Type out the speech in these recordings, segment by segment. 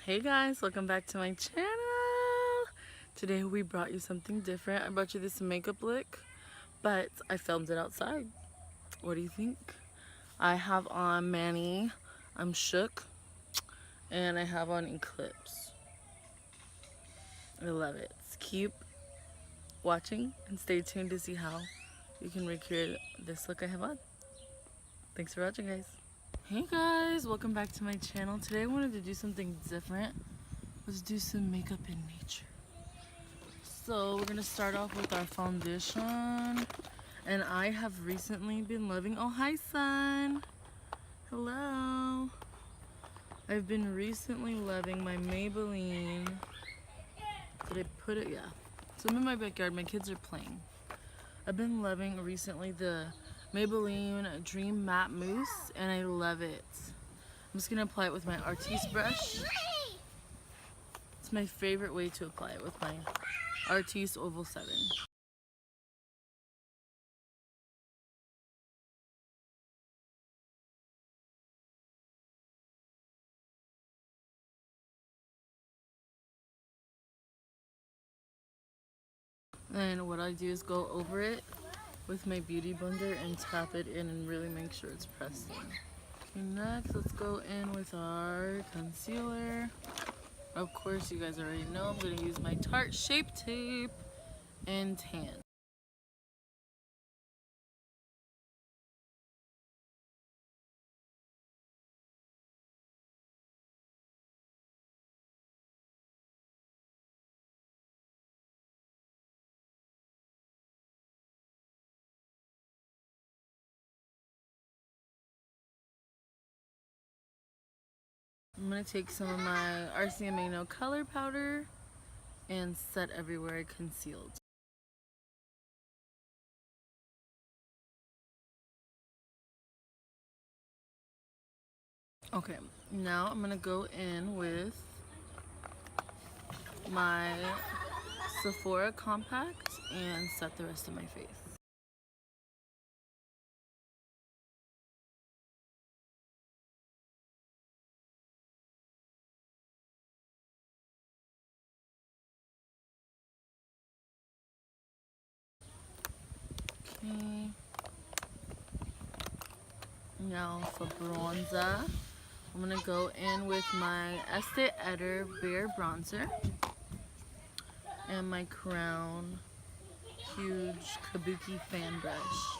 Hey guys, welcome back to my channel. Today we brought you something different. I brought you this makeup look, but I filmed it outside. What do you think? I have on Manny, I'm Shook, and I have on Eclipse. I love it. Keep watching and stay tuned to see how you can recreate this look I have on. Thanks for watching, guys. Hey guys, welcome back to my channel. Today I wanted to do something different. Let's do some makeup in nature. So we're gonna start off with our foundation, and I have recently been loving, oh hi son, hello. I've been recently loving my Maybelline. Did I put it? Yeah. So I'm in my backyard, my kids are playing. I've been loving recently the Maybelline Dream Matte Mousse, and I love it. I'm just gonna apply it with my Artiste brush. It's my favorite way to apply it, with my Artiste Oval 7. And what I do is go over it with my beauty blender and tap it in and really make sure it's pressed in. Okay, next let's go in with our concealer. Of course, you guys already know I'm going to use my Tarte Shape Tape and tan. I'm going to take some of my RCMA No Color Powder and set everywhere I concealed. Okay, now I'm going to go in with my Sephora Compact and set the rest of my face. Okay. Now for bronzer, I'm gonna go in with my Estee Lauder Bare Bronzer and my Crown huge Kabuki fan brush.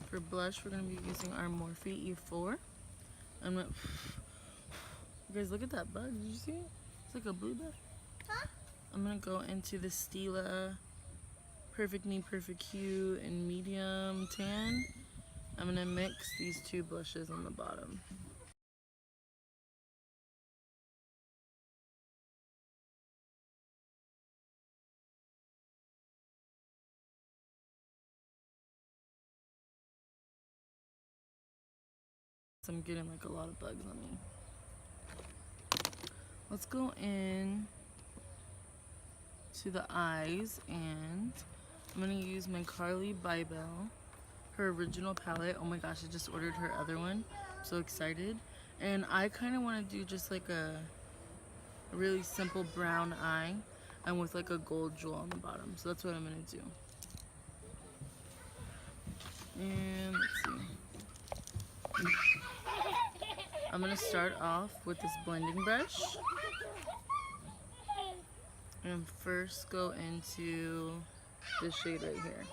For blush, we're gonna be using our Morphe E4. I'm gonna, you guys look at that bug, did you see it? It's like a blue bug. Huh? I'm gonna go into the Stila Perfect Me Perfect Hue in medium tan. I'm gonna mix these two blushes on the bottom. So I'm getting like a lot of bugs on me. Let's go in to the eyes, and I'm gonna use my Carly Bybel, her original palette. Oh my gosh, I just ordered her other one. I'm so excited. And I kind of want to do just like a really simple brown eye and with like a gold jewel on the bottom. So that's what I'm gonna do. And let's see. I'm gonna start off with this blending brush and first go into this shade right here.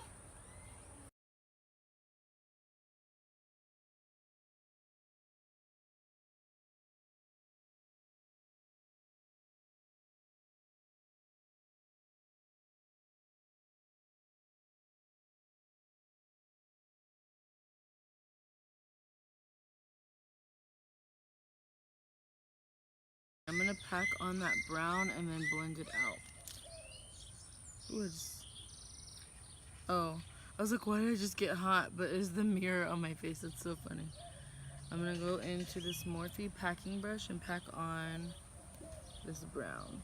I'm gonna pack on that brown and then blend it out. Ooh, oh, I was like, why did I just get hot? But it's the mirror on my face. It's so funny. I'm gonna go into this Morphe packing brush and pack on this brown.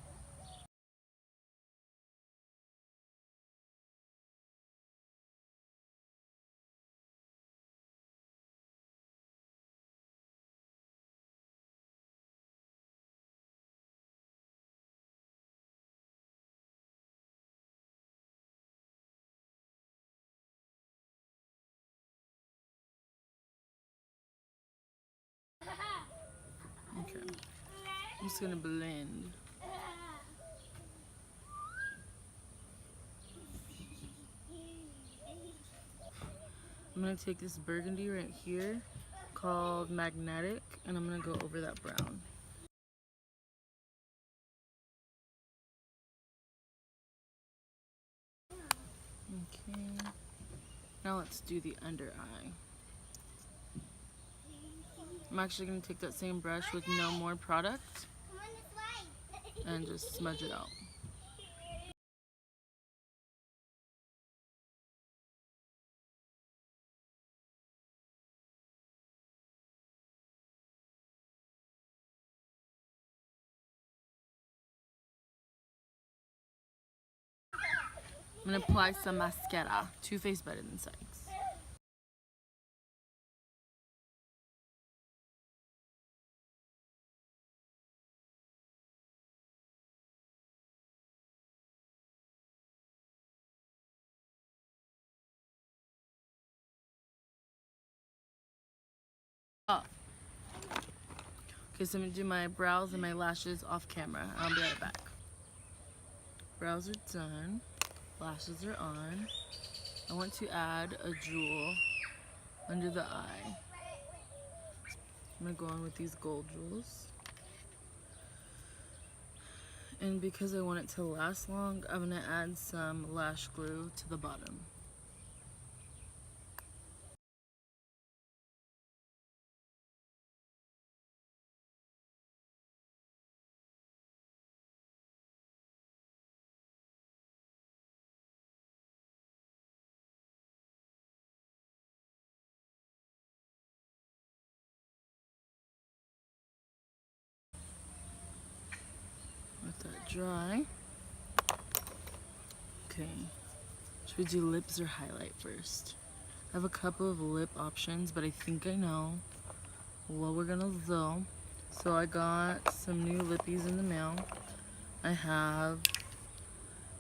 Okay, I'm just gonna blend. I'm gonna take this burgundy right here called Magnetic, and I'm gonna go over that brown. Okay, now let's do the under eye. I'm actually gonna take that same brush with no more product and just smudge it out. I'm gonna apply some mascara. Too Faced better than Sex. Oh. Okay, so I'm gonna do my brows and my lashes off camera. I'll be right back. Brows are done. Lashes are on. I want to add a jewel under the eye. I'm gonna go on with these gold jewels. And because I want it to last long, I'm gonna add some lash glue to the bottom. Let that dry. Okay, should we do lips or highlight first? I have a couple of lip options, but I think I know what we're gonna do. So I got some new lippies in the mail. I have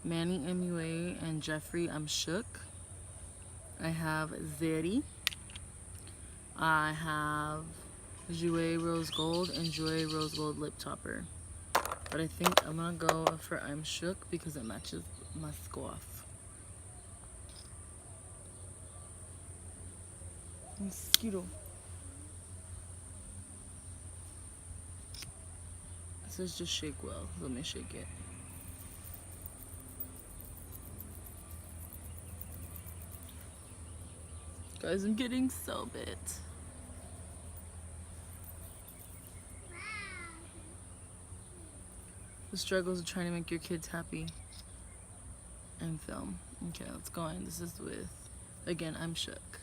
Manny MUA and Jeffree I'm Shook. I have Zeri. I have Jouer Rose Gold and Jouer Rose Gold Lip Topper. But I think I'm gonna go for I'm Shook because it matches my scarf. Mosquito. It says just shake well. Let me shake it. Guys, I'm getting so bit. The struggles of trying to make your kids happy and film. Okay, let's go on. This is with, again, I'm Shook.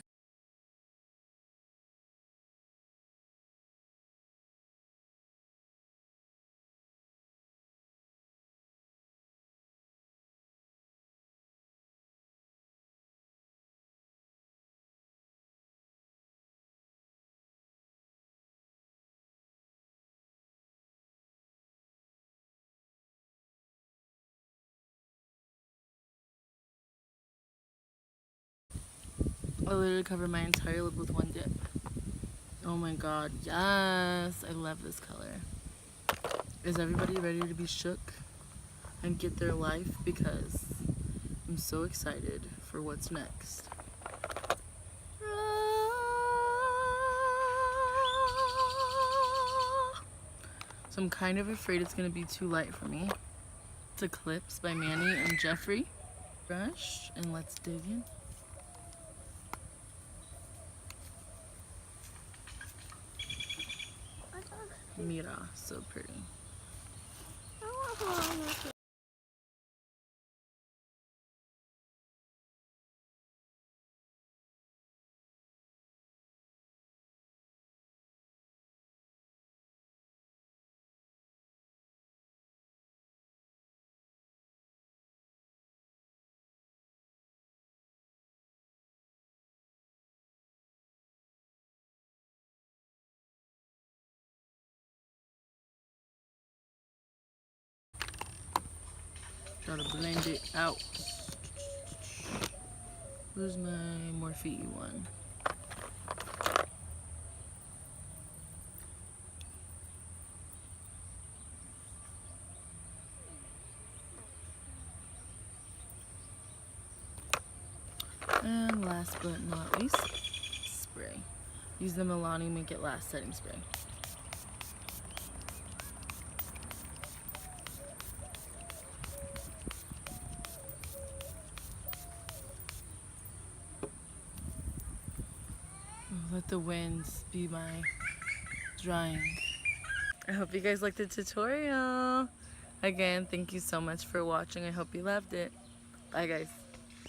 I literally covered my entire lip with one dip. Oh my god, yes! I love this color. Is everybody ready to be shook and get their life? Because I'm so excited for what's next. So I'm kind of afraid it's gonna be too light for me. It's Eclipse by Manny and Jeffree. Brush, and let's dig in. Mira, so pretty. Gotta blend it out. Where's my Morphe one? And last but not least, spray. Use the Milani Make It Last setting spray. Let the winds be my drying. I hope you guys liked the tutorial. Again, thank you so much for watching. I hope you loved it. Bye guys.